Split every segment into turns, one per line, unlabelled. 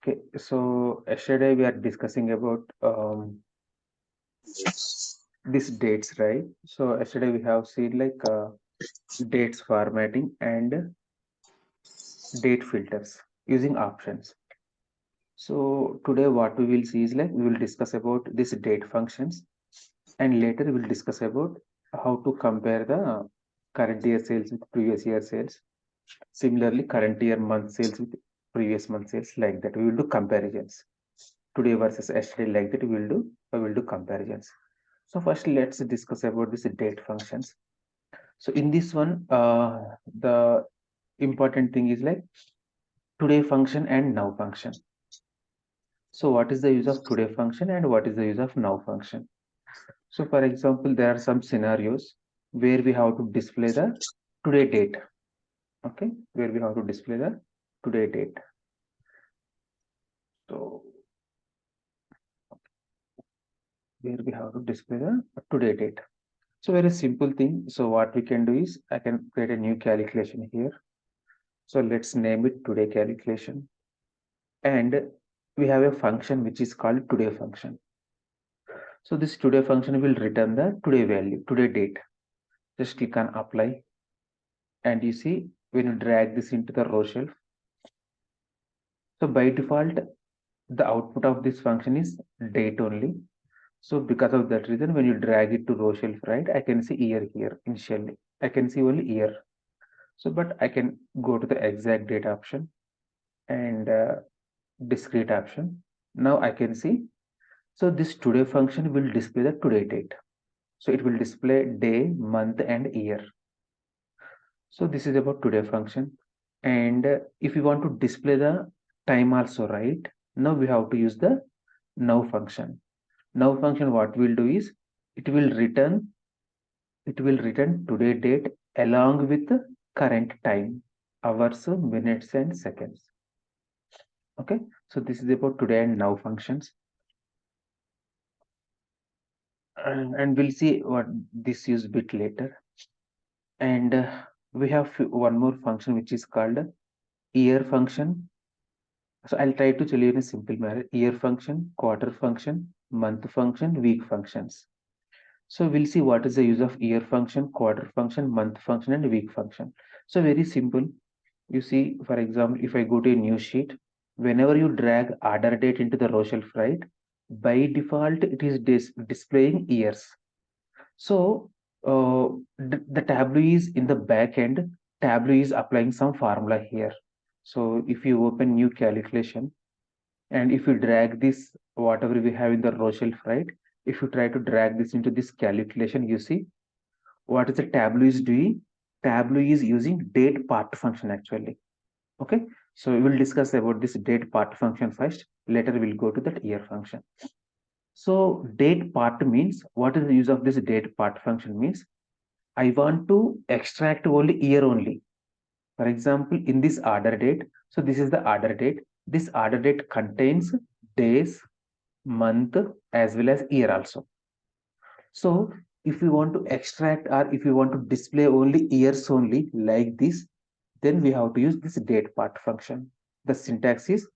Okay, so yesterday we are discussing about these dates, right? So yesterday we have seen like dates formatting and date filters using options. So today what we will see is like we will discuss about these date functions, and later we will discuss about how to compare the current year sales with previous year sales. Similarly, current year month sales with previous month sales, like that. We will do comparisons. Today versus yesterday, like that we will do comparisons. So first let's discuss about this date functions. So in this one, the important thing is like today function and now function. So what is the use of today function and what is the use of now function? So for example, there are some scenarios where we have to display the today date. Okay, where we have to display the today date. So where we have to display the today date. So very simple thing. So what we can do is I can create a new calculation here. So let's name it today calculation. And we have a function which is called today function. So this today function will return the today value, today date. Just click on apply. And you see when you drag this into the row shelf. So by default, the output of this function is date only. So because of that reason, when you drag it to row shelf, right, I can see year here initially. I can see only year. So, but I can go to the exact date option and discrete option. Now I can see. So this today function will display the today date. So it will display day, month, and year. So this is about today function. And if you want to display the time also, right? Now we have to use the now function. Now function, what we'll do is it will return today date along with the current time, hours, minutes, and seconds. Okay, so this is about today and now functions, and we'll see what this use bit later. And we have one more function which is called year function. So I'll try to tell you in a simple manner: year function, quarter function, month function, week functions. So we'll see what is the use of year function, quarter function, month function, and week function. So very simple. You see, for example, if I go to a new sheet, whenever you drag order date into the row shelf, right, by default, it is displaying years. So the Tableau is in the back end. Tableau is applying some formula here. So if you open new calculation and if you drag this, whatever we have in the row shelf, right, if you try to drag this into this calculation, you see what is the Tableau is doing? Tableau is using date part function actually. Okay, so we will discuss about this date part function first. Later we'll go to that year function. So date part means, what is the use of this date part function means? I want to extract only year only. For example, in this order date, so this is the order date. This order date contains days, month, as well as year also. So if you want to extract or if you want to display only years only like this, then we have to use this date part function. The syntax is,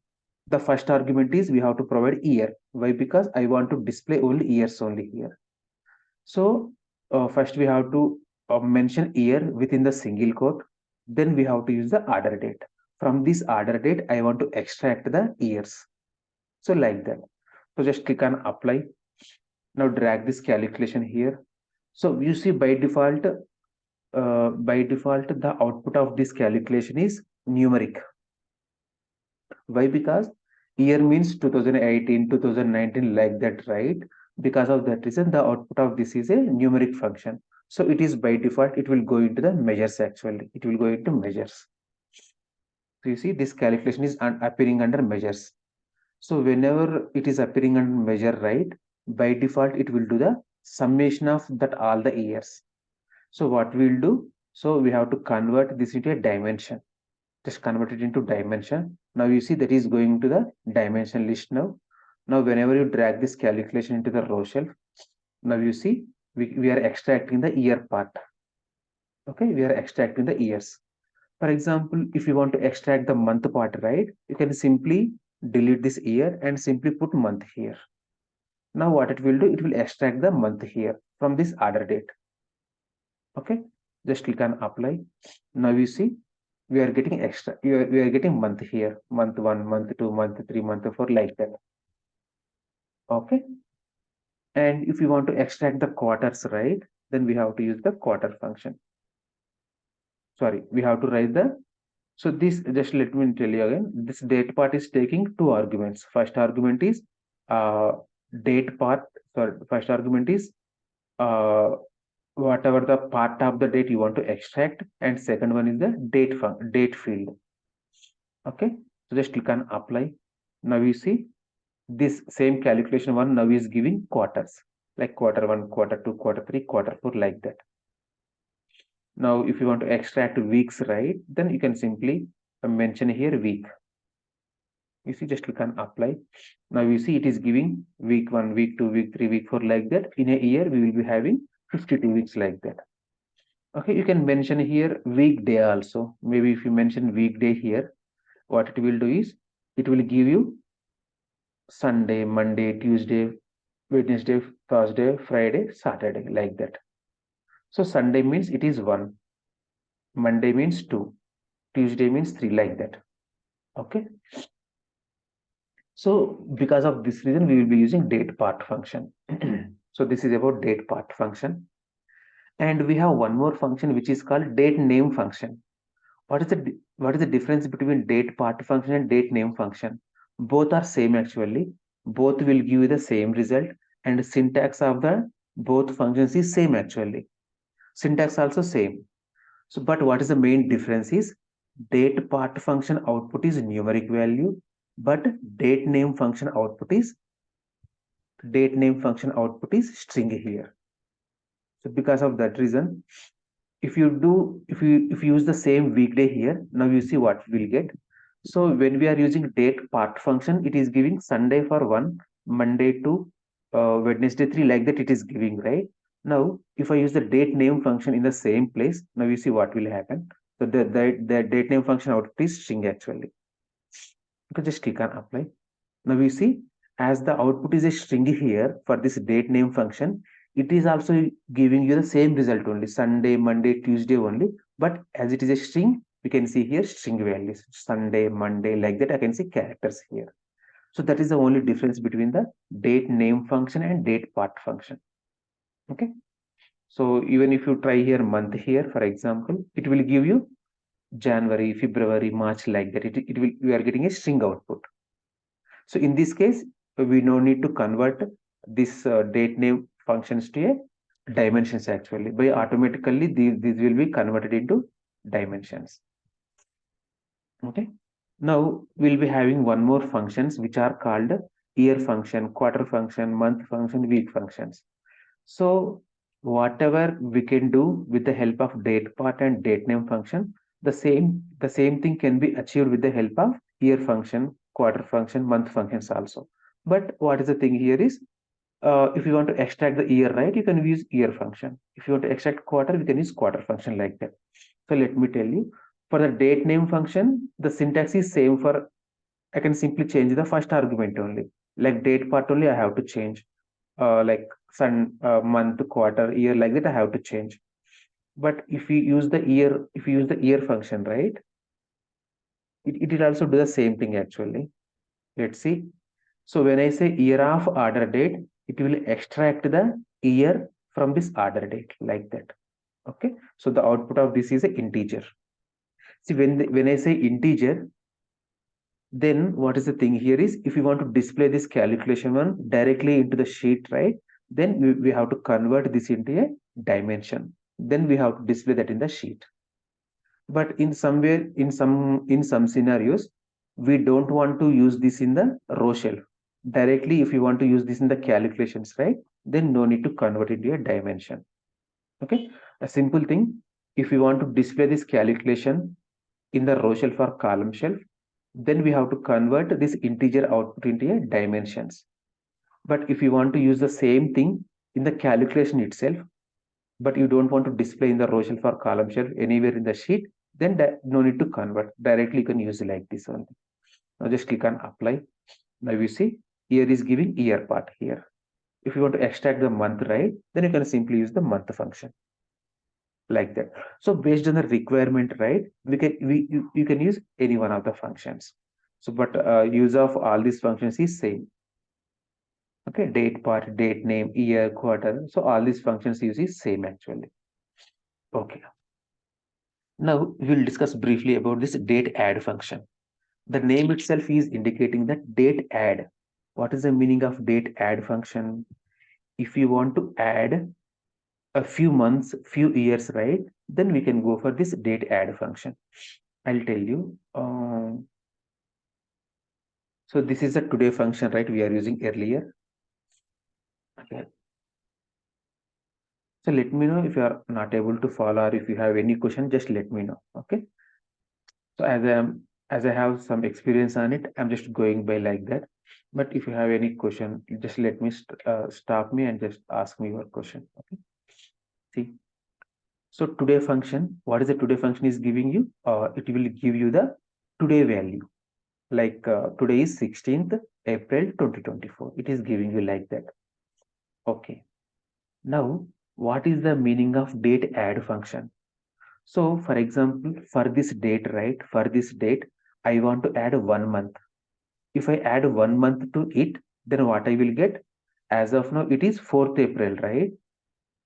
the first argument is we have to provide year. Why? Because I want to display only years only here. So first we have to mention year within the single quote. Then we have to use the order date. From this order date, I want to extract the years. So like that. So just click on apply. Now drag this calculation here. So you see by default, the output of this calculation is numeric. Why? Because year means 2018, 2019, like that, right? Because of that reason, the output of this is a numeric function. So it is by default, it will go into the measures actually. It will go into measures. So you see this calculation is appearing under measures. So whenever it is appearing under measure, right, by default, it will do the summation of that all the years. So what we'll do, so we have to convert this into a dimension. Just convert it into dimension. Now you see that is going to the dimension list now. Now whenever you drag this calculation into the row shelf, now you see we are extracting the year part. Okay, we are extracting the years. For example, if you want to extract the month part, right, you can simply delete this year and simply put month here. Now what it will do, it will extract the month here from this order date. Okay, just click on apply. Now you see we are getting extra, we are getting month here, month 1, month 2, month 3, month 4, like that. Okay, and if you want to extract the quarters, right, then we have to use the quarter function. Sorry, we have to write the, so this, just let me tell you again, this date part is taking two arguments. First argument is date part, sorry, first argument is uh, whatever the part of the date you want to extract, and second one is the date field. Okay, so just click on apply. Now you see this same calculation one now is giving quarters, like quarter 1, quarter 2, quarter 3, quarter 4, like that. Now if you want to extract weeks, right, then you can simply mention here week. You see, just click on apply. Now you see it is giving week 1, week 2, week 3, week 4, like that. In a year we will be having 52 weeks, like that. Okay, you can mention here weekday also. Maybe if you mention weekday here, what it will do is it will give you Sunday, Monday, Tuesday, Wednesday, Thursday, Friday, Saturday, like that. So Sunday means it is 1, Monday means 2, Tuesday means 3, like that. Okay. So because of this reason, we will be using date part function. So this is about date part function. And we have one more function which is called date name function. What is the difference between date part function and date name function? Both are same actually. Both will give you the same result, and the syntax of the both functions is same actually. Syntax also same. So, but what is the main difference is date part function output is numeric value, but date name function output is string here. So because of that reason, if you use the same weekday here, now you see what we'll get. So when we are using date part function, it is giving Sunday for 1, Monday to Wednesday 3, like that it is giving, right? Now if I use the date name function in the same place, now you see what will happen. So the date name function output is string actually. You can just click on apply. Now we see as the output is a string here for this date name function, it is also giving you the same result only, Sunday, Monday, Tuesday only. But as it is a string, we can see here string values, Sunday, Monday, like that. I can see characters here. So that is the only difference between the date name function and date part function. Okay. So even if you try here month here, for example, it will give you January, February, March, like that. It will, we are getting a string output. So in this case, we no need to convert this date name functions to a dimensions actually. By automatically, these will be converted into dimensions. Okay. Now we'll be having one more functions which are called year function, quarter function, month function, week functions. So whatever we can do with the help of date part and date name function, the same thing can be achieved with the help of year function, quarter function, month functions also. But what is the thing here is, if you want to extract the year, right, you can use year function. If you want to extract quarter, we can use quarter function, like that. So let me tell you, for the date name function, the syntax is same for, I can simply change the first argument only. Like date part only I have to change. Like month, quarter, year, like that I have to change. But if you use the year function, right, it will also do the same thing actually. Let's see. So when I say year of order date, it will extract the year from this order date, like that. Okay. So the output of this is an integer. See, when I say integer, then what is the thing here is, if you want to display this calculation one directly into the sheet, right, then we have to convert this into a dimension. Then we have to display that in the sheet. But in some scenarios, we don't want to use this in the row shelf directly. If you want to use this in the calculations, right, then no need to convert it into a dimension. Okay, a simple thing. If you want to display this calculation in the row shelf or column shelf, then we have to convert this integer output into a dimensions. But if you want to use the same thing in the calculation itself, but you don't want to display in the row shelf or column shelf anywhere in the sheet, then no need to convert. Directly you can use it like this only. Now just click on apply. Now you see year is giving year part here. If you want to extract the month, right, then you can simply use the month function like that. So based on the requirement, right, you can use any one of the functions. So but use of all these functions is same. Okay, date part, date name, year, quarter. So all these functions use is same actually. Okay. Now we will discuss briefly about this date add function. The name itself is indicating that date add. What is the meaning of date add function? If you want to add a few months, few years, right, then we can go for this date add function. I'll tell you. So this is a today function, right? We are using earlier. Okay. So let me know if you are not able to follow or if you have any question, just let me know. Okay. So as I have some experience on it, I'm just going by like that. But if you have any question, just let me stop me and just ask me your question. Okay. See. So today function, what is the today function is giving you? It will give you the today value. Like today is 16th April 2024. It is giving you like that. Okay. Now, what is the meaning of date add function? So, for example, for this date, right? For this date, I want to add 1 month. If I add 1 month to it, then what I will get? As of now, it is 4th April, right?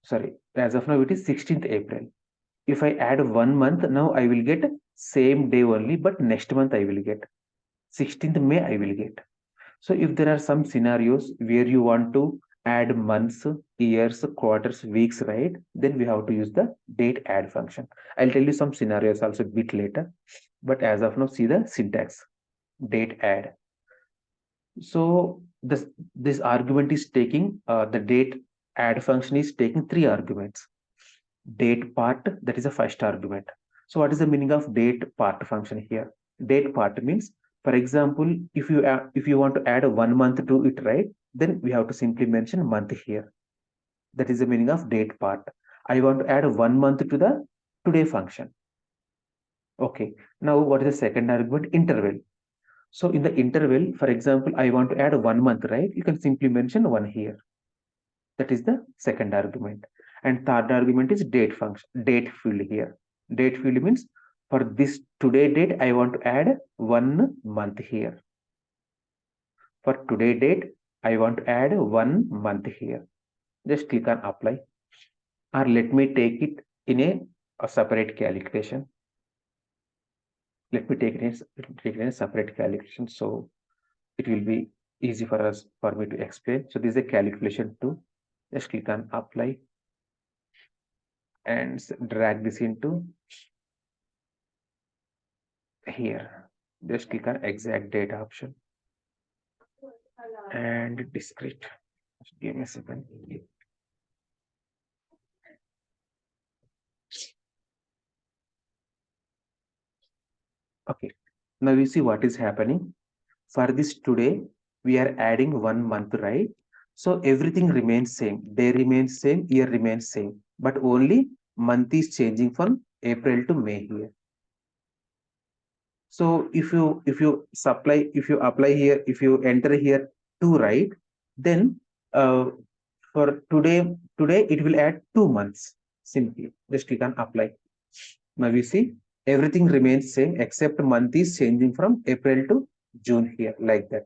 Sorry, as of now, it is 16th April. If I add 1 month, now I will get same day only, but next month I will get 16th May I will get. So if there are some scenarios where you want to add months, years, quarters, weeks, right? Then we have to use the date add function. I'll tell you some scenarios also a bit later. But as of now, see the syntax, date add. So this argument is taking, the date add function is taking 3 arguments. Date part, that is the first argument. So what is the meaning of date part function here? Date part means, for example, if you want to add 1 month to it, right, then we have to simply mention month here. That is the meaning of date part. I want to add 1 month to the today function. Okay. Now what is the second argument? Interval. So in the interval, for example, I want to add 1 month, right? You can simply mention 1 here. That is the second argument. And third argument is date function, date field here. Date field means for this today date, I want to add 1 month here. For today date, I want to add 1 month here. Just click on apply. Or let me take it in a separate calculation. Let me take it in a separate calculation. So it will be easy for me to explain. So this is a calculation too. Just click on apply and drag this into here. Just click on exact data option and discrete. Just give me a second. Okay. Now you see what is happening. For this today, we are adding 1 month, right? So everything remains same. Day remains same, year remains same. But only month is changing from April to May here. So if you apply here, if you enter here 2, right, then for today it will add 2 months. Simply just click on apply. Now we see everything remains same except month is changing from April to June here like that.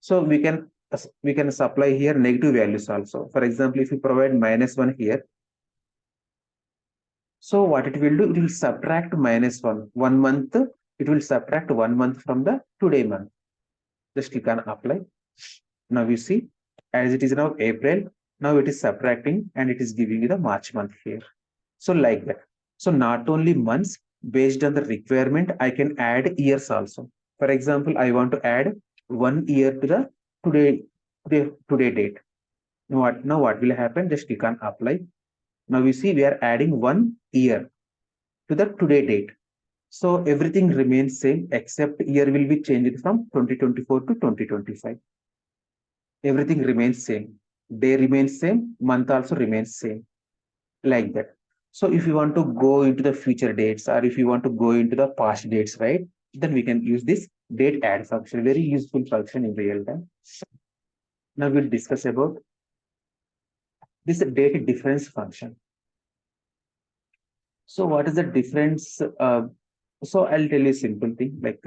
So we can supply here negative values also. For example, if you provide -1 here, so what it will do, it will subtract -1. 1 month, it will subtract 1 month from the today month. Just click on apply. Now you see, as it is now April, now it is subtracting and it is giving you the March month here. So like that. So not only months, based on the requirement, I can add years also. For example, I want to add 1 year to the today date. Now what will happen? Just click on apply. Now you see we are adding 1 year to the today date. So everything remains same except year will be changed from 2024 to 2025. Everything remains same. Day remains same, month also remains same. Like that. So if you want to go into the future dates or if you want to go into the past dates, right, then we can use this date add function, very useful function in real time. Now we'll discuss about this date difference function. So what is the difference? So I'll tell you a simple thing like,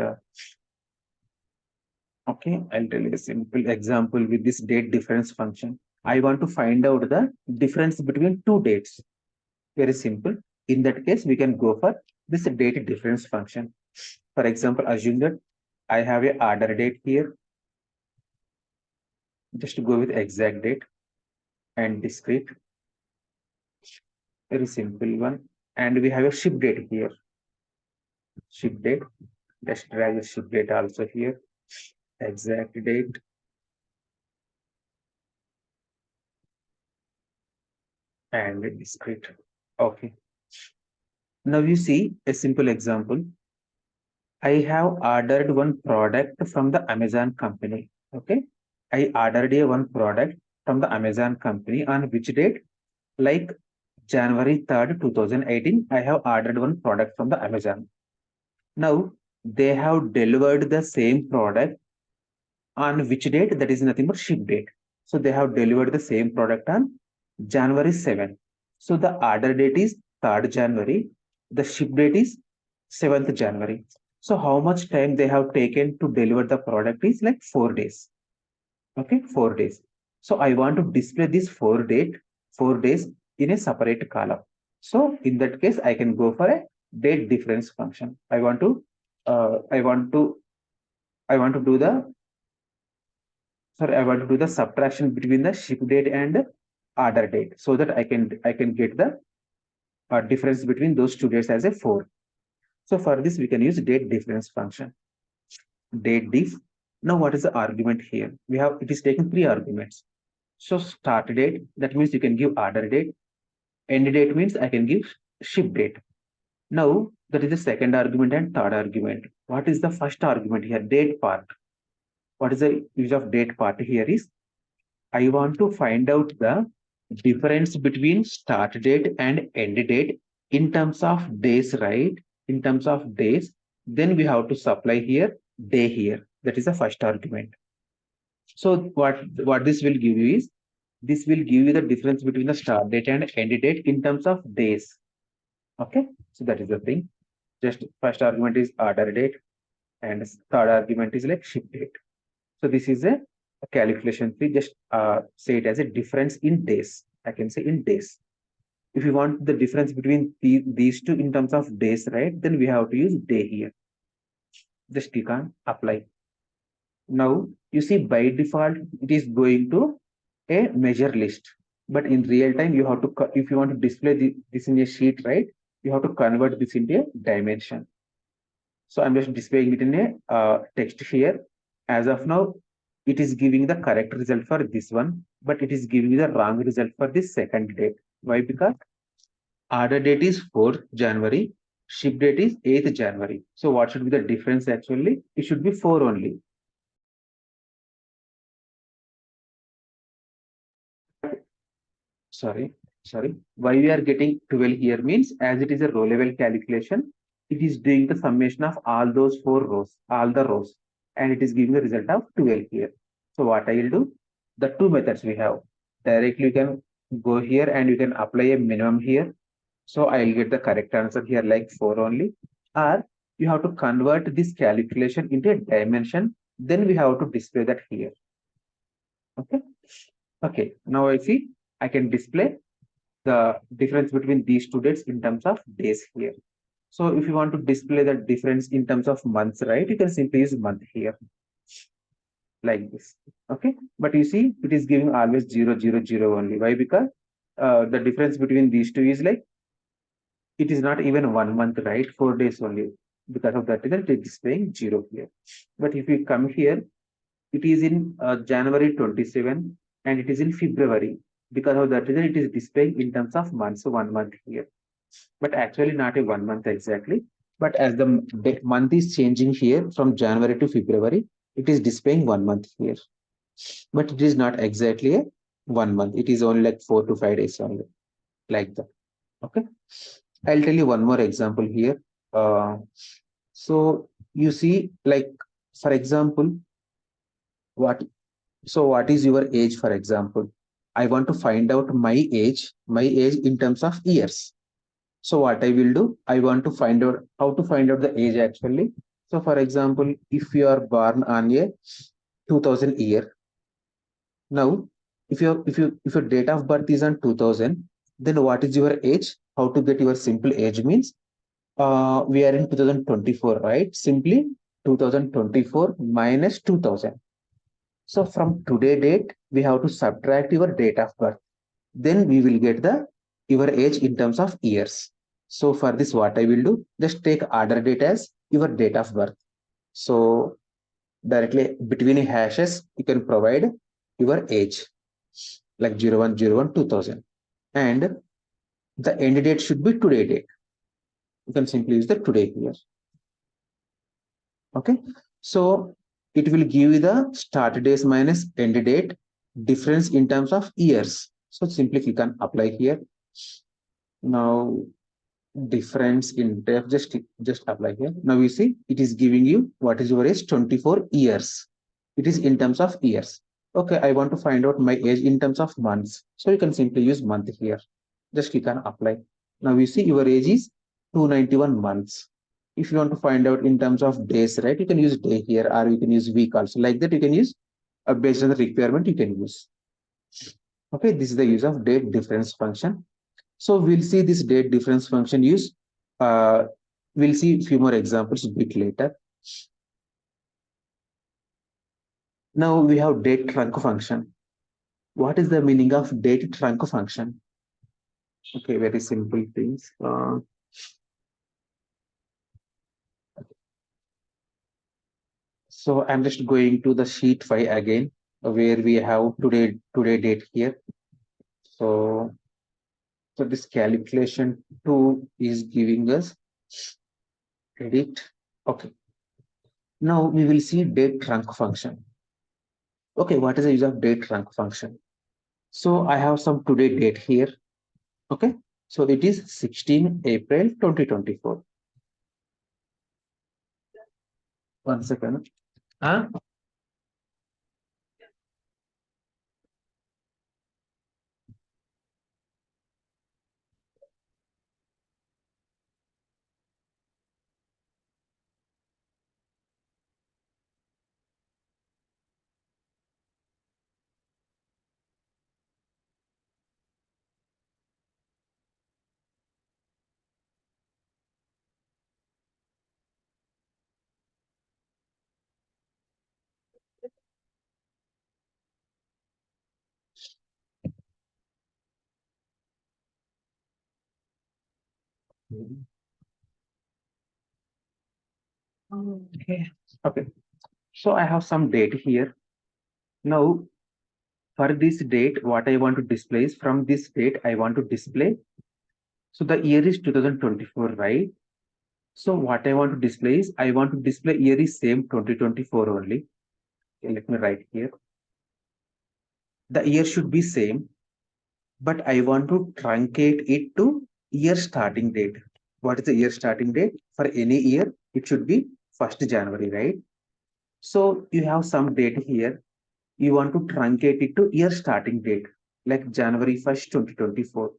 okay, I'll tell you a simple example with this date difference function. I want to find out the difference between two dates. Very simple. In that case, we can go for this date difference function. For example, assume that I have a order date here. Just go with exact date and discrete. Very simple one. And we have a ship date here. Ship date. Just drag the ship date also here. Exact date. And discrete. Okay. Now you see a simple example. I have ordered one product from the Amazon company. Okay. I ordered a one product from the Amazon company on which date? Like January 3rd, 2018, I have ordered one product from the Amazon. Now they have delivered the same product on which date? That is nothing but ship date. So they have delivered the same product on January 7th. So the order date is 3rd January. The ship date is 7th January. So how much time they have taken to deliver the product is like 4 days. Okay, 4 days. So I want to display this 4 days in a separate column. So in that case, I can go for a date difference function. Uh, I want to, I want to do the, I want to do the subtraction between the ship date and order date so that I can get the difference between those two dates as a 4. So for this, we can use date difference function. Date diff. Now, what is the argument here? We have, it is taking 3 arguments. So start date, that means you can give order date. End date means I can give ship date. Now, that is the second argument and third argument. What is the first argument here? Date part. What is the use of date part here is, I want to find out the difference between start date and end date in terms of days, right? In terms of days, then we have to supply here day here. That is the first argument. So what this will give you is, this will give you the difference between the start date and end date in terms of days. Okay, so that is the thing. Just first argument is order date, and third argument is like ship date. So this is a calculation fee. Just say it as a difference in days. I can say in days. If you want the difference between these two in terms of days, right, then we have to use day here. Just click on apply. Now you see by default it is going to a measure list, but in real time you have to, if you want to display this in a sheet, right, you have to convert this into a dimension. So I'm just displaying it in a text here. As of now, it is giving the correct result for this one, but it is giving the wrong result for this second date. Why? Because order date is 4th January, ship date is 8th January. So what should be the difference actually? It should be 4 only. Sorry. Why we are getting 12 here means, as it is a row level calculation, it is doing the summation of all those 4 rows, all the rows, and it is giving the result of 12 here. So what I will do, the two methods we have, directly you can go here and you can apply a minimum here. So I will get the correct answer here like 4 only, or you have to convert this calculation into a dimension, then we have to display that here. Okay, now I see I can display the difference between these two dates in terms of days here. So if you want to display the difference in terms of months, right, you can simply use month here like this. Okay, but you see it is giving always 0, 0, 0 only. Why? Because the difference between these two is like, it is not even 1 month, right? 4 days only. Because of that, it is displaying 0 here. But if you come here, it is in January 27 and it is in February. Because of that reason, it is displaying in terms of months, so 1 month here. But actually not a 1 month exactly. But as the month is changing here from January to February, it is displaying 1 month here. But it is not exactly a 1 month. It is only like 4 to 5 days only, like that. Okay. I'll tell you one more example here. So you see, like For example, what what is your age? For example, I want to find out my age in terms of years. So what I will do, I want to find out how to find out the age actually. So for example, if you are born on a 2000 year, now if your date of birth is on 2000, then what is your age? How to get your simple age means we are in 2024, right? Simply 2024 minus 2000. So from today date, we have to subtract your date of birth. Then we will get the your age in terms of years. So for this, what I will do, just take order date as your date of birth. So directly between hashes, you can provide your age like 0101 2000. And the end date should be today date. You can simply use the today here. Okay. So it will give you the start days minus end date difference in terms of years. So simply click on apply here. Now difference in depth, just apply here. Now you see it is giving you what is your age, 24 years. It is in terms of years. Okay, I want to find out my age in terms of months. So you can simply use month here. Just click on apply. Now you see your age is 291 months. If you want to find out in terms of days, right, you can use day here, or you can use week also. Like that, you can use based on the requirement you can use. Okay, this is the use of date difference function. So we'll see this date difference function use. We'll see a few more examples a bit later. Now we have date trunc function. What is the meaning of date trunc function? Okay, very simple things. So I'm just going to the sheet 5 again, where we have today date here. So this calculation 2 is giving us edit. Okay. Now we will see date trunc function. Okay, what is the use of date trunc function? So I have some today date here. Okay, so it is 16 April 2024. One second. Huh? Okay. Okay. So I have some date here. Now, for this date, what I want to display is from this date, I want to display. So the year is 2024, right? So what I want to display is, I want to display year is same 2024 only. Okay, let me write here. The year should be same, but I want to truncate it to year starting date. What is the year starting date? For any year, it should be 1st January, right? So you have some date here. You want to truncate it to year starting date, like January 1st, 2024.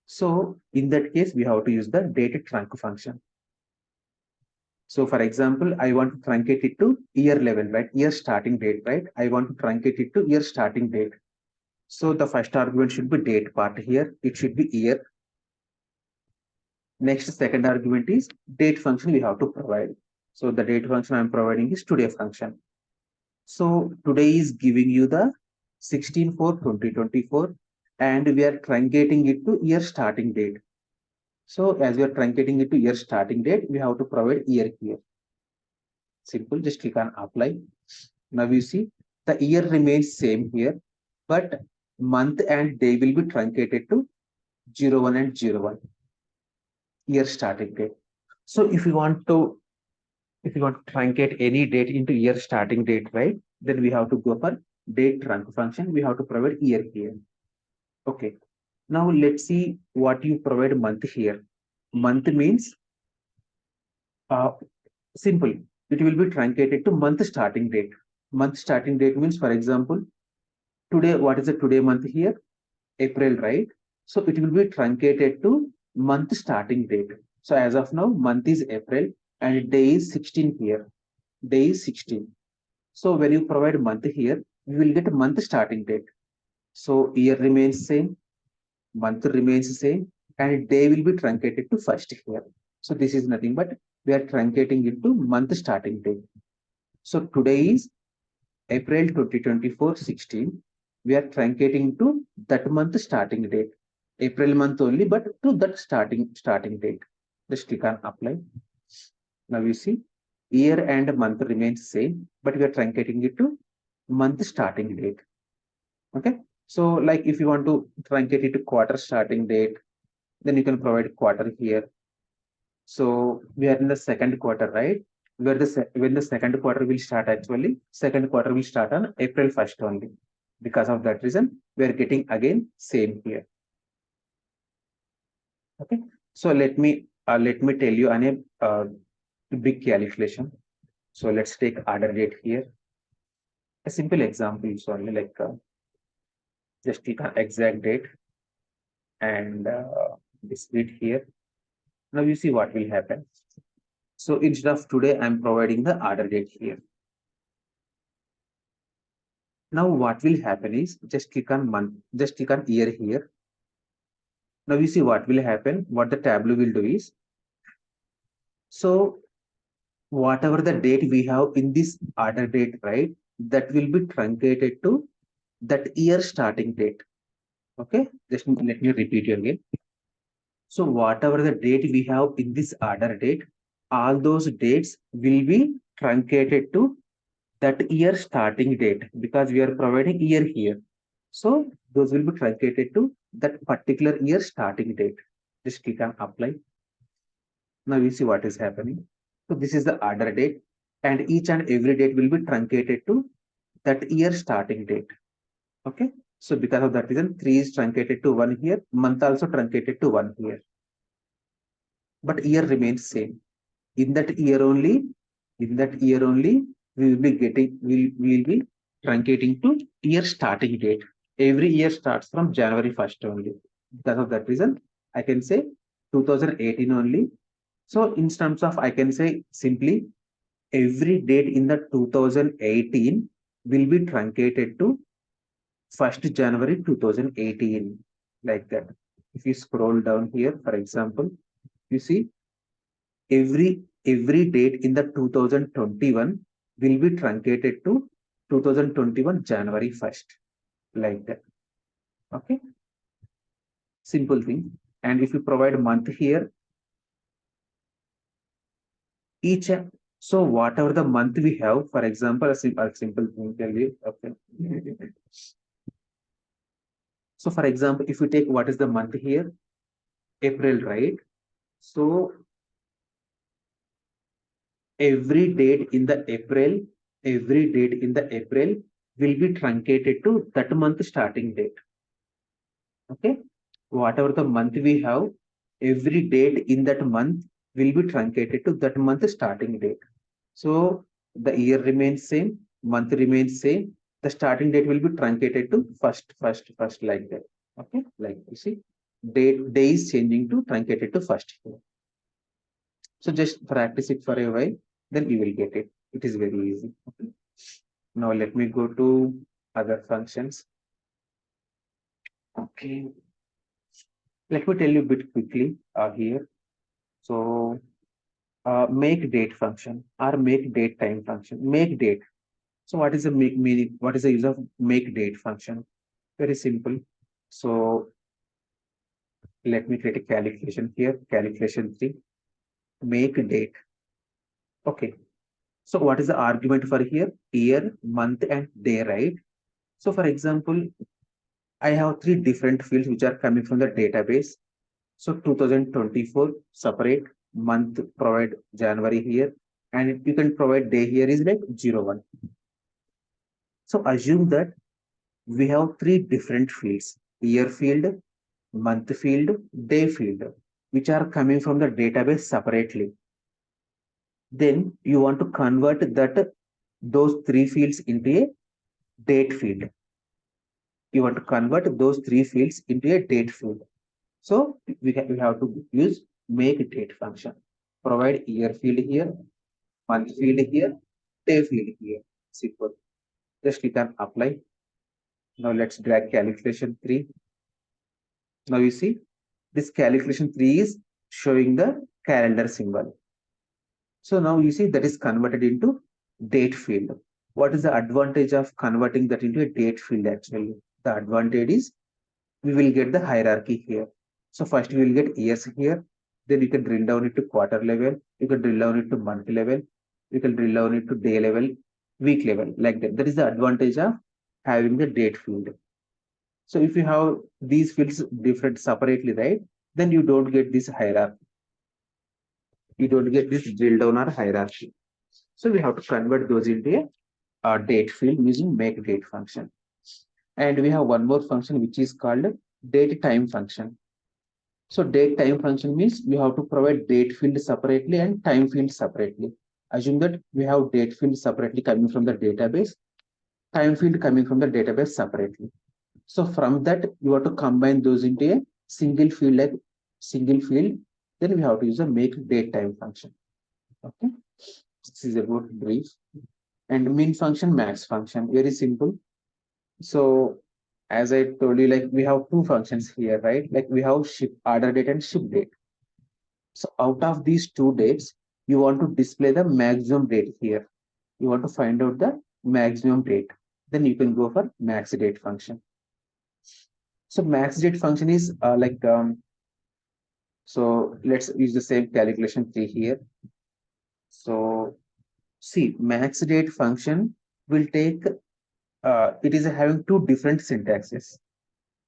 So in that case, we have to use the date trunc function. So for example, I want to truncate it to year level, right? Year starting date, right? I want to truncate it to year starting date. So the first argument should be date part here. It should be year. Next, second argument is date function we have to provide. So the date function I'm providing is today function. So today is giving you the 16/4/2024, and we are truncating it to year starting date. So as we are truncating it to year starting date, we have to provide year here. Simple, just click on apply. Now you see the year remains same here, but month and day will be truncated to 01 and 01 year starting date. So if you want to truncate any date into year starting date, right? Then we have to go for date trunc function. We have to provide year here. Okay. Now let's see what you provide month here. Month means simple. it will be truncated to month starting date. Month starting date means, for example, today, what is the today month here? April, right? So it will be truncated to month starting date. So as of now, month is April and day is 16 here. Day is 16. So when you provide month here, you will get a month starting date. So year remains same, month remains same, and day will be truncated to first here. So this is nothing but we are truncating it to month starting date. So today is April 2024 16. We are truncating to that month starting date. April month only, but to that starting date. Just click on apply. Now you see year and month remains same, but we are truncating it to month starting date. Okay. So like if you want to truncate it to quarter starting date, then you can provide quarter here. So we are in the second quarter, right? Where when the second quarter will start, actually, second quarter will start on April 1st only. Because of that reason, we are getting again same here. Okay. So let me tell you on a big calculation. So let's take order date here. A simple example is only like just click on exact date and this date here. Now you see what will happen. So instead of today, I'm providing the order date here. Now what will happen is just click on month, just click on year here. Now you see what will happen. What the Tableau will do is, so whatever the date we have in this order date, right, that will be truncated to that year starting date. Okay, just let me repeat you again. So whatever the date we have in this order date, all those dates will be truncated to that year starting date because we are providing year here. So those will be truncated to that particular year starting date. Just click on apply. Now you see what is happening. So this is the order date and each and every date will be truncated to that year starting date. Okay. So because of that reason, 3 is truncated to 1 here, month also truncated to 1 here. But year remains same. In that year only, we will be truncating to year starting date. Every year starts from January 1st only. Because of that reason, I can say 2018 only. So in terms of, I can say simply every date in the 2018 will be truncated to 1st January 2018, like that. If you scroll down here, for example, you see every date in the 2021 will be truncated to 2021 January 1st, like that. Okay, simple thing. And if you provide month here, each so whatever the month we have, for example, a simple thing tell you. Okay. So for example, if you take what is the month here, April, right? So every date in the April, every date in the April will be truncated to that month starting date. Okay. Whatever the month we have, every date in that month will be truncated to that month starting date. So the year remains same, month remains same. The starting date will be truncated to first, like that. Okay, like you see, day is changing to truncated to first. So just practice it for a while, then you will get it. It is very easy. Okay. Now let me go to other functions. Okay. Let me tell you a bit quickly here. So make date function or make date time function. Make date. So what is the meaning? What is the use of make date function? Very simple. So let me create a calculation here. Calculation 3. Make date. Okay. So what is the argument for here? Year, month, and day, right? So for example, I have 3 different fields which are coming from the database. So 2024 separate, month provide January here, and you can provide day here is like 01. So assume that we have 3 different fields: year field, month field, day field, which are coming from the database separately. Then you want to convert those three fields into a date field. You want to convert those three fields into a date field. So we have to use make date function. Provide year field here, month field here, day field here. Simple. Just click on apply. Now let's drag calculation 3. Now you see this calculation 3 is showing the calendar symbol. So now you see that is converted into date field. What is the advantage of converting that into a date field actually? The advantage is we will get the hierarchy here. So first we will get years here. Then you can drill down it to quarter level. You can drill down it to month level. You can drill down it to day level, week level, like that. That is the advantage of having the date field. So if you have these fields different separately, right, then you don't get this hierarchy. You don't get this drill down or hierarchy. So we have to convert those into a date field using make date function. And we have one more function which is called date time function. So date time function means you have to provide date field separately and time field separately. Assume that we have date field separately coming from the database, time field coming from the database separately. So from that, you have to combine those into a single field, like single field. Then we have to use a make date time function. Okay, this is about brief. And min function, max function, very simple. So as I told you, like we have two functions here, right? Like we have ship order date and ship date. So out of these two dates, you want to display the maximum date here. You want to find out the maximum date. Then you can go for max date function. So max date function is so let's use the same calculation 3 here. So see, max date function will take it is having two different syntaxes.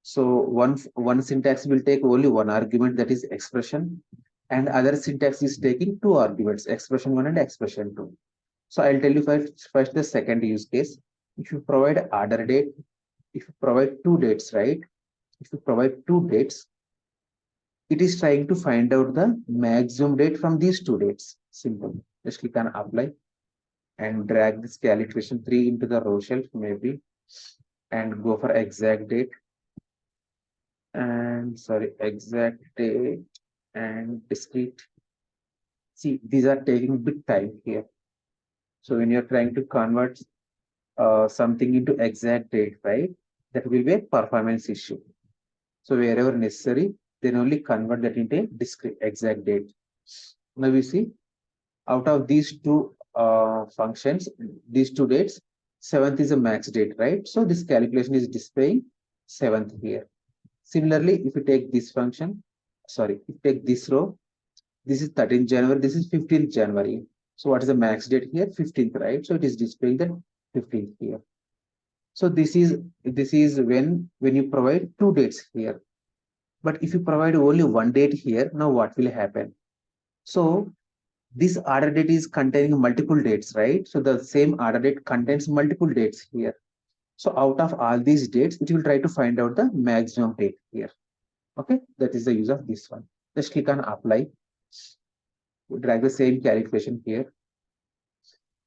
So one syntax will take only one argument, that is expression, and other syntax is taking two arguments, expression 1 and expression 2. So I'll tell you first the second use case. If you provide order date, if you provide two dates, right? If you provide two dates, it is trying to find out the maximum date from these two dates. Simple. Just click on apply and drag this calculation 3 into the row shelf maybe, and go for exact date. And sorry, exact date and discrete. See, these are taking big time here. So when you're trying to convert something into exact date, right, that will be a performance issue. So wherever necessary, then only convert that into a discrete exact date. Now we see out of these two functions, these two dates, 7th is a max date, right? So this calculation is displaying 7th here. Similarly, if you take this function, sorry, if you take this row, this is 13th January, this is 15th January. So what is the max date here? 15th, right? So it is displaying the 15th here. So this is when you provide two dates here. But if you provide only one date here, now what will happen? So this order date is containing multiple dates, right? So the same order date contains multiple dates here. So out of all these dates, it will try to find out the maximum date here. Okay, that is the use of this one. Just click on apply. Drag the same calculation here.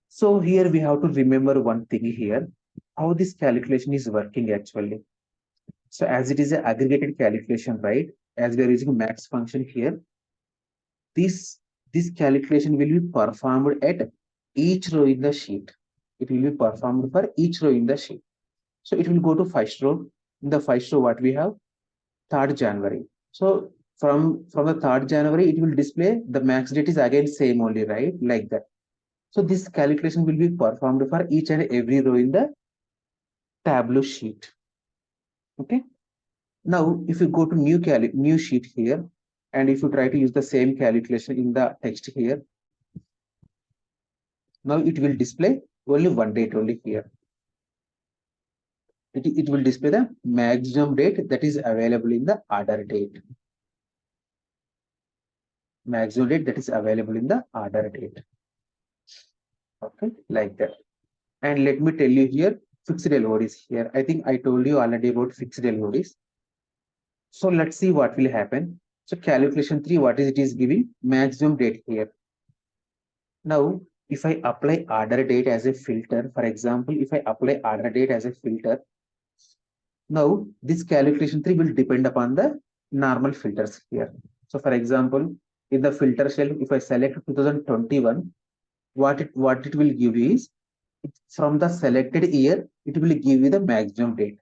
So here we have to remember one thing here, how this calculation is working actually. So as it is an aggregated calculation, right? As we are using max function here, this calculation will be performed at each row in the sheet. It will be performed for each row in the sheet. So it will go to first row. In the first row, what we have? 3rd January. So from the 3rd January, it will display the max date is again same only, right? Like that. So this calculation will be performed for each and every row in the Tableau sheet. Okay. Now, if you go to new sheet here, and if you try to use the same calculation in the text here, now it will display only one date only here. It will display the maximum date that is available in the order date. Maximum date that is available in the order date. Okay, like that. And let me tell you here, fixed LODs here. I think I told you already about fixed LODs. So let's see what will happen. So calculation 3, what is it is giving? Maximum date here. Now, if I apply order date as a filter, for example, if I apply order date as a filter, now this calculation tree will depend upon the normal filters here. So for example, in the filter shell, if I select 2021, what it will give you is from the selected year, it will give you the maximum date.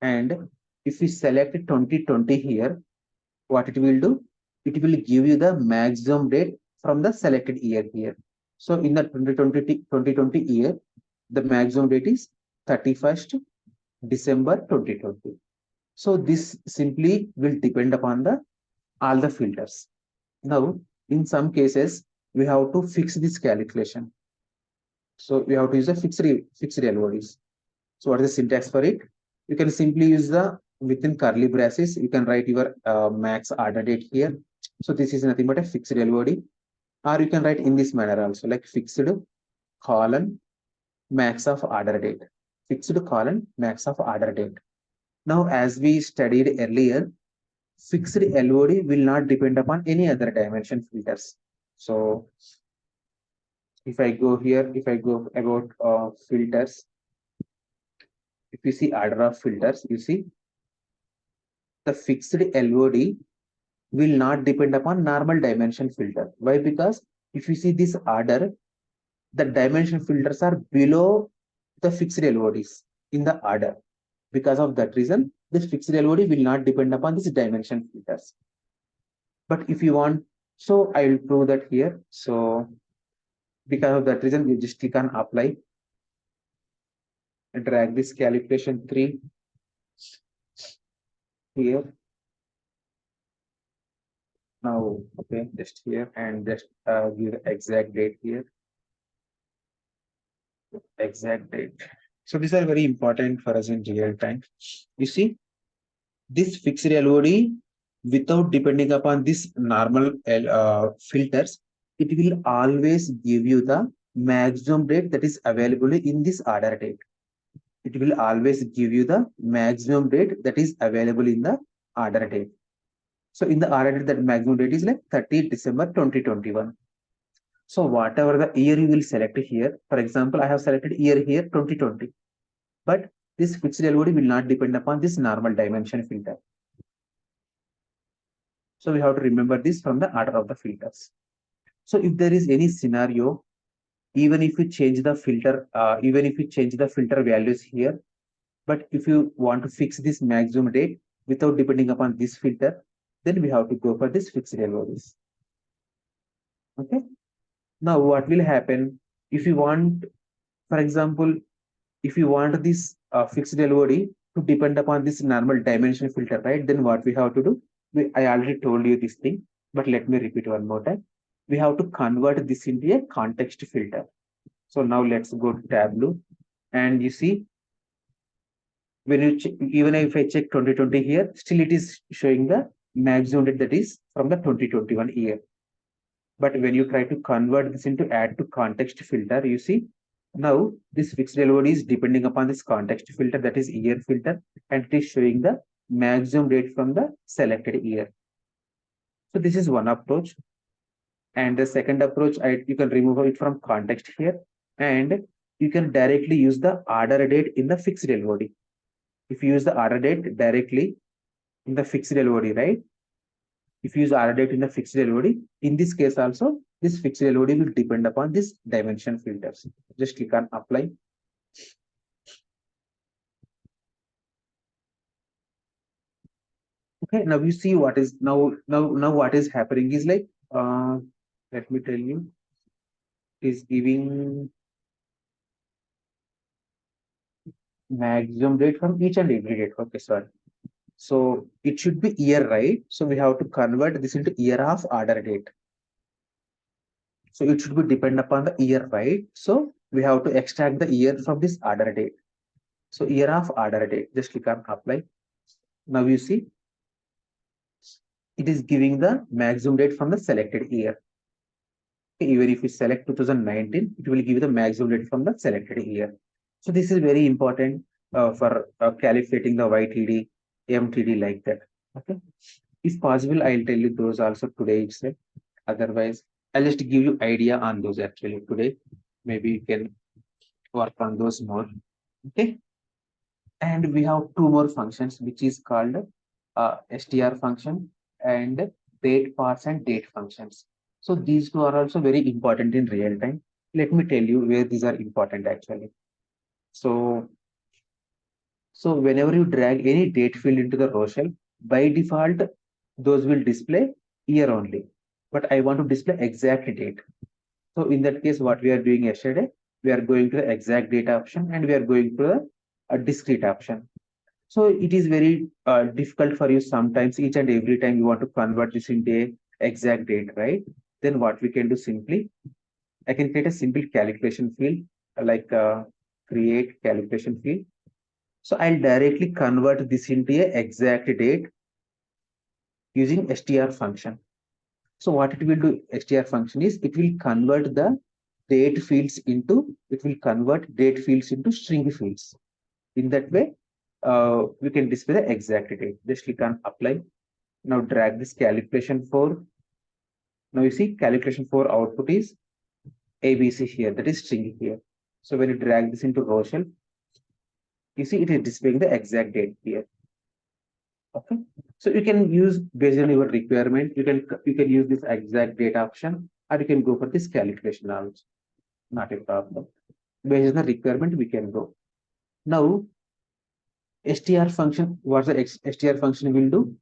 And if we select 2020 here, what it will do? It will give you the maximum date from the selected year here. So in the 2020 year, the maximum date is 31st December 2020. So this simply will depend upon the all the filters. Now, in some cases, we have to fix this calculation. So we have to use a fixed LODs. So what is the syntax for it? You can simply use the within curly braces, you can write your max order date here. So this is nothing but a fixed LOD. Or you can write in this manner also, like fixed colon max of order date. Fixed colon max of order date. Now, as we studied earlier, fixed LOD will not depend upon any other dimension filters. So if I go here, if I go about filters, if you see order of filters, you see the fixed LOD will not depend upon normal dimension filter. Why? Because if you see this order, the dimension filters are below the fixed LODs in the order. Because of that reason, this fixed LOD will not depend upon this dimension filters. But if you want, so I will prove that here. So because of that reason, we just click on apply and drag this calculation 3 here. Now, okay, just here and just give the exact date here. Exact date. So these are very important for us in real time. You see, this fixed LOD without depending upon this normal filters, it will always give you the maximum date that is available in this order date. It will always give you the maximum date that is available in the order date. So in the order date, that maximum date is like 30 December 2021. So whatever the year you will select here, for example, I have selected year here 2020, but this fixed LOD will not depend upon this normal dimension filter. So we have to remember this from the order of the filters. So if there is any scenario, even if you change the filter, even if you change the filter values here, but if you want to fix this maximum date without depending upon this filter, then we have to go for this fixed LODs. Okay. Now what will happen if you want, for example, if you want this fixed LOD to depend upon this normal dimension filter, right? Then what we have to do? I already told you this thing, but let me repeat one more time. We have to convert this into a context filter. So now let's go to Tableau, and you see, when you even if I check 2020 here, still it is showing the maximum date that is from the 2021 year. But when you try to convert this into add to context filter, you see now this fixed LOD is depending upon this context filter, that is year filter, and it is showing the maximum date from the selected year. So this is one approach. And the second approach, you can remove it from context here, and you can directly use the order date in the fixed LOD. If you use the order date directly in the fixed LOD, right? If you use order date in the fixed LOD, in this case also, this fixed LOD will depend upon this dimension filters. Just click on apply. Okay, now you see what is now what is happening is like, let me tell you, is giving maximum date from each and every date. Okay, sorry. So it should be year, right? So we have to convert this into year of order date. So it should be depend upon the year, right? So we have to extract the year from this order date. So year of order date, just click on apply. Now you see, it is giving the maximum date from the selected year. Even if we select 2019, it will give you the maximum date from the selected year. So this is very important for calculating the YTD, MTD like that. Okay. If possible, I'll tell you those also today itself. Otherwise, I'll just give you idea on those actually today. Maybe you can work on those more. Okay. And we have two more functions, which is called str function and date parse and date functions. So these two are also very important in real time. Let me tell you where these are important actually. So, so whenever you drag any date field into the row shell, by default, those will display year only. But I want to display exact date. So in that case, what we are doing yesterday, we are going to the exact date option and we are going to a discrete option. So it is very difficult for you sometimes, each and every time you want to convert this into a exact date, right? Then what we can do simply, I can create a simple calculation field like create calculation field. So I'll directly convert this into a exact date using str function. So what it will do, str function is it will convert the date fields into, it will convert date fields into string fields. In that way, we can display the exact date. Just click on apply. Now drag this calculation for. Now you see calculation for output is ABC here, that is string here. So when you drag this into row shell, you see it is displaying the exact date here. Okay. So you can use based on your requirement, you can use this exact date option, or you can go for this calculation also. Not a problem. Based on the requirement, we can go. Now, str function, what the str function will do?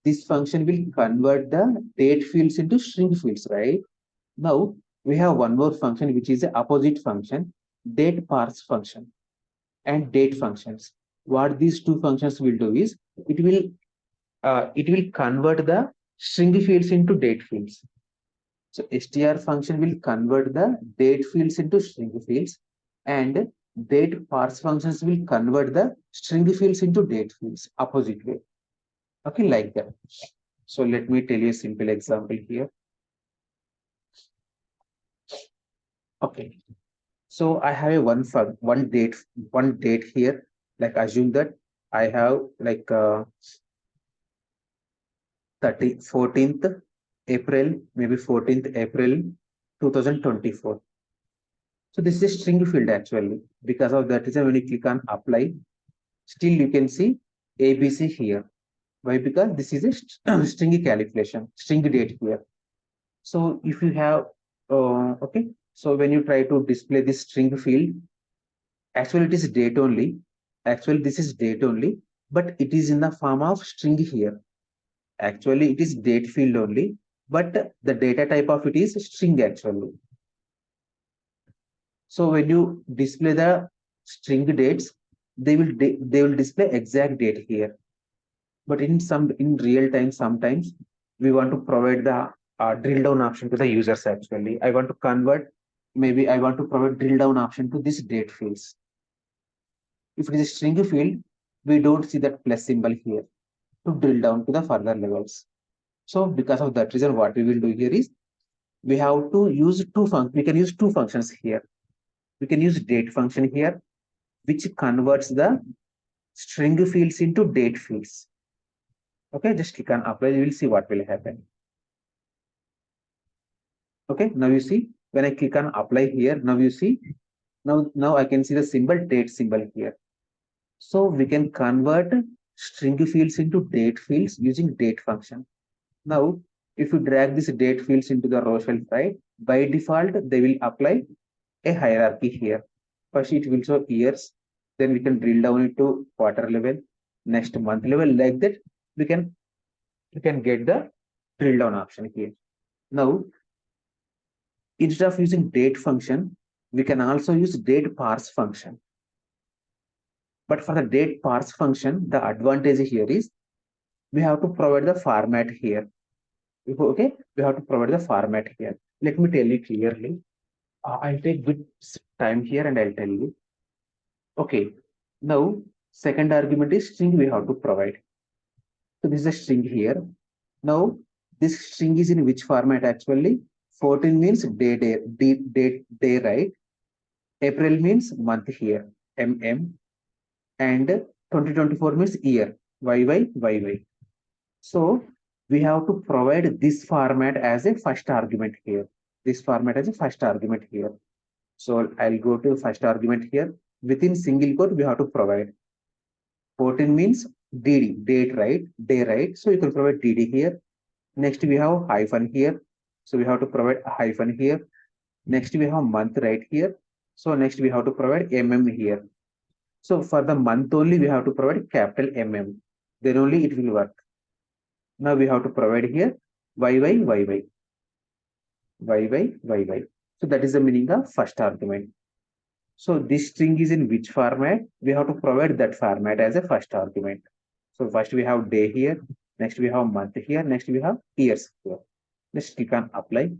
This function will convert the date fields into string fields, right? Now we have one more function which is the opposite function, date parse function and date functions. What these two functions will do is it will convert the string fields into date fields. So str function will convert the date fields into string fields, and date parse functions will convert the string fields into date fields opposite way. Okay, like that. So let me tell you a simple example here. Okay. So I have a one date here. Like assume that I have like 14th April, maybe 14th April 2024. So this is a string field actually. Because of that reason, when you click on apply, still you can see ABC here. Why? Because this is a string calculation, string date here. So if you have okay, so when you try to display this string field, actually it is date only. Actually, this is date only, but it is in the form of string here. Actually, it is date field only, but the data type of it is string actually. So when you display the string dates, they will display exact date here. But in real time, sometimes we want to provide the drill down option to the users actually. I want to convert, maybe I want to provide drill down option to this date fields. If it is a string field, we don't see that plus symbol here to drill down to the further levels. So because of that reason, what we will do here is we have to use we can use two functions here. We can use date function here, which converts the string fields into date fields. Okay, just click on apply, you will see what will happen. Okay, now you see when I click on apply here, now you see now I can see the symbol date symbol here. So we can convert string fields into date fields using date function. Now, if you drag this date fields into the row shell, right, by default, they will apply a hierarchy here. First, it will show years, then we can drill down it to quarter level, next month level, like that. We can get the drill down option here. Now, instead of using date function, we can also use date parse function. But for the date parse function, the advantage here is we have to provide the format here. Okay, we have to provide the format here. Let me tell you clearly. I'll take bit time here and I'll tell you. Okay, now second argument is string we have to provide. So this is a string here. Now this string is in which format actually? 14 means day, right? April means month here, MM, and 2024 means year, YY. So we have to provide this format as a first argument here. This format as a first argument here. So I'll go to first argument here. Within single quote, we have to provide 14 means DD, date, right? Day, right? So you can provide DD here. Next, we have hyphen here. So we have to provide a hyphen here. Next, we have month right here. So next, we have to provide here. So for the month only, we have to provide capital Then only it will work. Now we have to provide here YY. So that is the meaning of first argument. So this string is in which format? We have to provide that format as a first argument. So first we have day here, next we have month here, next we have years here. Just click on apply.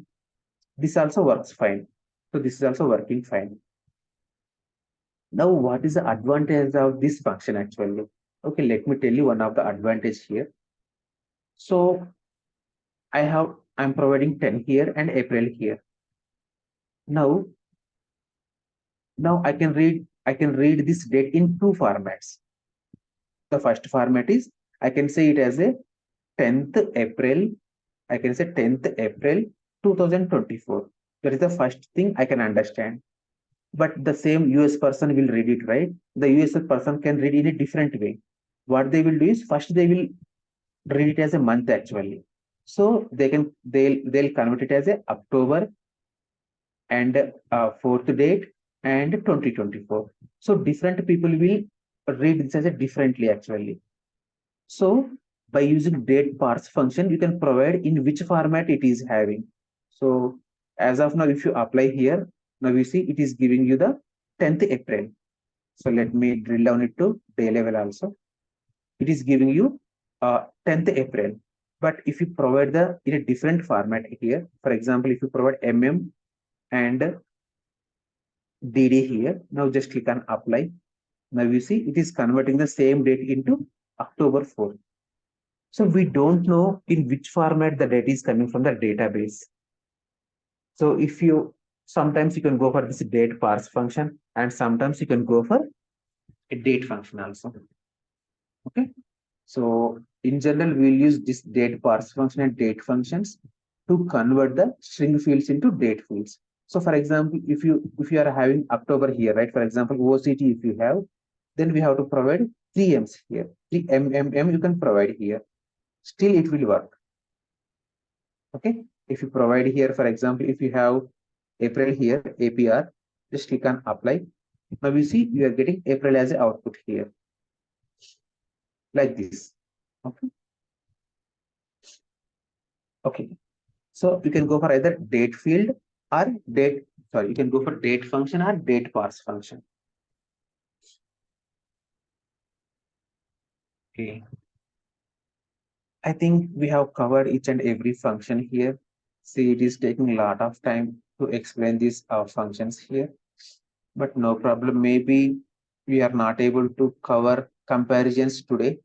This also works fine. So this is also working fine. Now what is the advantage of this function actually? Okay, let me tell you one of the advantage here. So I'm providing 10 here and April here. Now I can read this date in two formats. The first format is I can say it as a 10th April. I can say 10th April 2024. That is the first thing I can understand. But the same US person will read it, right? The US person can read in a different way. What they will do is first they will read it as a month actually. So they'll convert it as a October and fourth date and 2024. So different people will read this as a differently actually. So by using date parse function, you can provide in which format it is having. So as of now, if you apply here, now you see it is giving you the 10th April. So let me drill down it to day level also. It is giving you 10th April. But if you provide in a different format here, for example, if you provide and DD here, now just click on apply. Now you see it is converting the same date into October 4th. So we don't know in which format the data is coming from the database. So sometimes you can go for this date parse function and sometimes you can go for a date function also. Okay. So in general, we'll use this date parse function and date functions to convert the string fields into date fields. So for example, if you are having October here, right? For example, OCT if you have, then we have to provide 3 M's here. 3 you can provide here. Still it will work. Okay. If you provide here, for example, if you have April here, APR, just click on apply. Now you see you are getting April as an output here. Like this. Okay. Okay. So you can go for either date field or you can go for date function or date parse function. Okay. I think we have covered each and every function here. See, it is taking a lot of time to explain these functions here, but no problem. Maybe we are not able to cover comparisons today.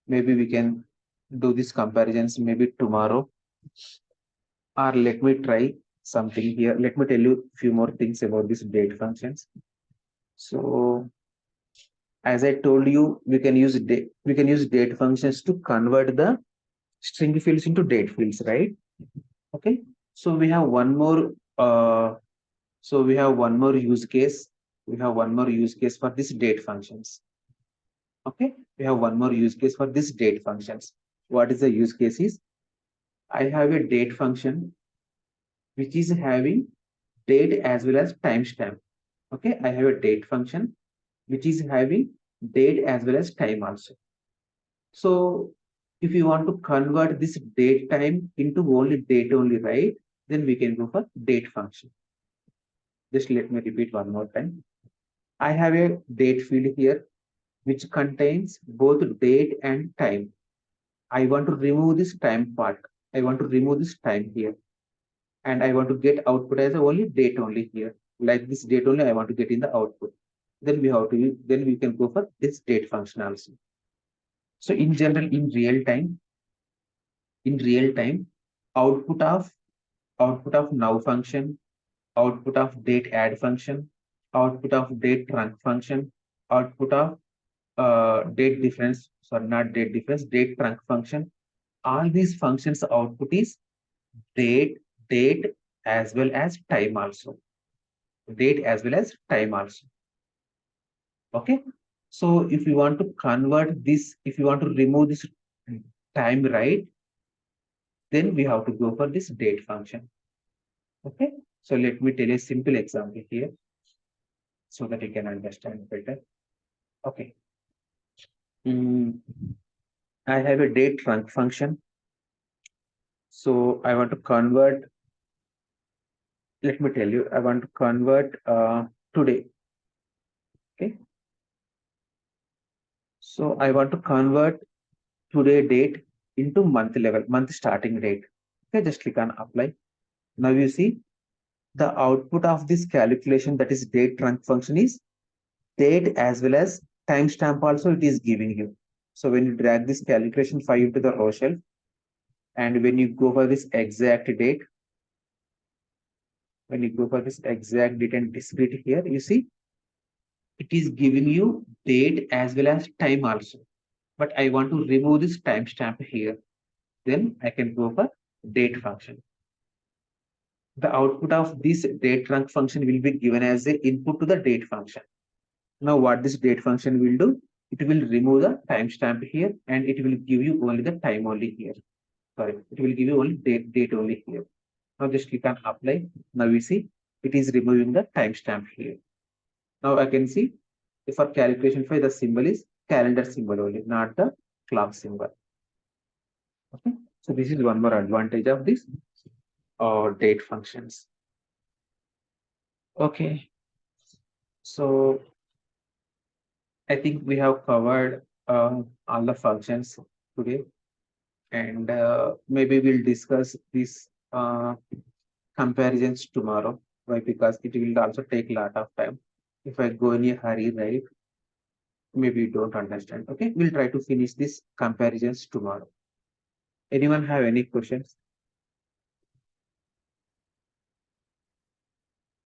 Maybe we can do these comparisons maybe tomorrow. Or let me try something here. Let me tell you a few more things about these date functions. So as I told you, we can use date functions to convert the string fields into date fields, right? Okay. So we have one more use case. We have one more use case for this date functions. Okay. We have one more use case for this date functions. What is the use case is I have a date function which is having date as well as timestamp. Okay. I have a date function which is having date as well as time also. So if you want to convert this date time into only date only, right? Then we can go for date function. Just let me repeat one more time. I have a date field here which contains both date and time. I want to remove this time part. I want to remove this time here. And I want to get output as only date only here. Like this date only I want to get in the output. Then we can go for this date function also. So in general, in real time, output of now function, output of date add function, output of date trunc function, output of date difference, sorry, not date difference, date trunc function, all these functions output is date as well as time also. Date as well as time also. Okay. So if you want to convert this, if you want to remove this time, right, then we have to go for this date function. Okay. So let me tell you a simple example here so that you can understand better. Okay. I have a date trunc function. So I want to convert, let me tell you, I want to convert today. Okay. So I want to convert today date into month level, month starting date. Okay, just click on apply. Now you see the output of this calculation, that is date trunc function, is date as well as timestamp also it is giving you. So when you drag this calculation file into the row shelf, and when you go for this exact date, when you go for this exact date and discrete here, you see it is giving you date as well as time also. But I want to remove this timestamp here. Then I can go for date function. The output of this date trunc function will be given as a input to the date function. Now what this date function will do, it will remove the timestamp here and it will give you only the time only here. Sorry, it will give you only date only here. Now just click on apply. Now we see it is removing the timestamp here. Now I can see for calculation file the symbol is calendar symbol only, not the clock symbol. Okay, so this is one more advantage of this date functions. Okay, so I think we have covered all the functions today, and maybe we'll discuss these comparisons tomorrow. Why? Because it will also take a lot of time. If I go in a hurry, right, maybe you don't understand. Okay, we'll try to finish these comparisons tomorrow. Anyone have any questions?